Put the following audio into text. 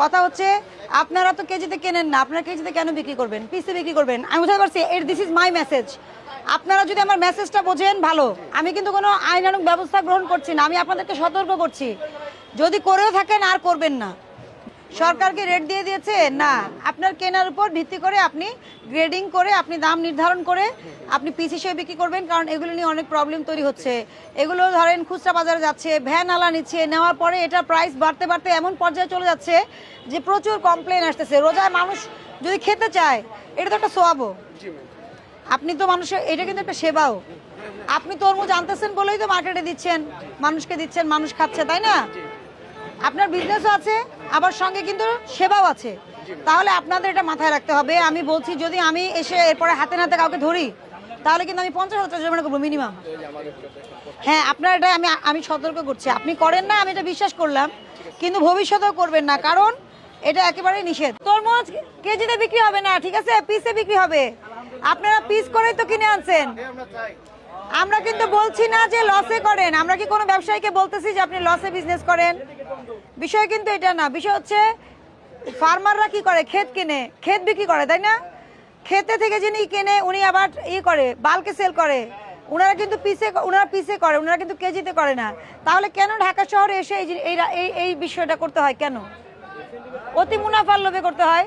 কথা হচ্ছে আপনারা তো কেজিতে কেনেন না, আপনারা কেজিতে কেন বিক্রি করবেন, পিসে বিক্রি করবেন? আমি বুঝতে পারছি, দিস ইজ মাই মেসেজ। আপনারা যদি আমার মেসেজটা বোঝেন ভালো। আমি কিন্তু কোনো আইনানুগ ব্যবস্থা গ্রহণ করছি না, আমি আপনাদেরকে সতর্ক করছি, যদি করেও থাকেন আর করবেন না। সরকারকে রেট দিয়ে দিয়েছে না, আপনার কেনার উপর ভিত্তি করে আপনি গ্রেডিং করে আপনি দাম নির্ধারণ করে আপনি পিস হিসেবে বিক্রি করবেন, কারণ এগুলো নিয়ে অনেক প্রবলেম তৈরি হচ্ছে। এগুলো ধরেন খুচরা বাজারে যাচ্ছে, ভ্যান আলা নিচ্ছে, নেওয়ার পরে এটা প্রাইস বাড়তে বাড়তে এমন পর্যায়ে চলে যাচ্ছে যে প্রচুর কমপ্লেন আসতেছে। রোজায় মানুষ যদি খেতে চায়, এটা তো একটা সোয়াবও, আপনি তো মানুষের, এটা কিন্তু একটা সেবাও। আপনি তরমুজ আনতেছেন বলেই তো মার্কেটে দিচ্ছেন, মানুষকে দিচ্ছেন, মানুষ খাচ্ছে, তাই না? আপনার বিজনেসও আছে, আবার সঙ্গে কিন্তু সেবাও আছে। তাহলে আপনাদের এটা মাথায় রাখতে হবে। আমি বলছি, যদি আমি এসে এরপরে হাতে নাতে কাউকে ধরি, তাহলে কিন্তু আমি 50,000 টাকা জরিমানা করবো মিনিমাম। হ্যাঁ, আপনার এটা আমি সতর্ক করছি। আপনি করেন না, আমি এটা বিশ্বাস করলাম, কিন্তু ভবিষ্যতেও করবেন না, কারণ এটা একেবারেই নিষেধ। তরমুজ কেজিতে বিক্রি হবে না, ঠিক আছে, পিসে বিক্রি হবে। আপনারা পিস করেই তো কিনে আনছেন। আমরা কিন্তু বলছি না যে লসে করেন, আমরা কি কোনো ব্যবসায়ীকে বলতেছি যে আপনি লসে বিজনেস করেন? বিষয় কিন্তু এটা না। বিষয় হচ্ছে ফার্মাররা কি করে, ক্ষেত কিনে, ক্ষেত বিক্রি করে, তাই না? ক্ষেতে থেকে যিনি কেনে উনি আবার করে বাল্কে সেল করে। ওনারা কিন্তু পিসে করে, ওনারা কিন্তু কেজিতে করে না। তাহলে কেন ঢাকা শহরে এসে এই বিষয়টা করতে হয়? কেন অতি মুনাফার লোভে করতে হয়?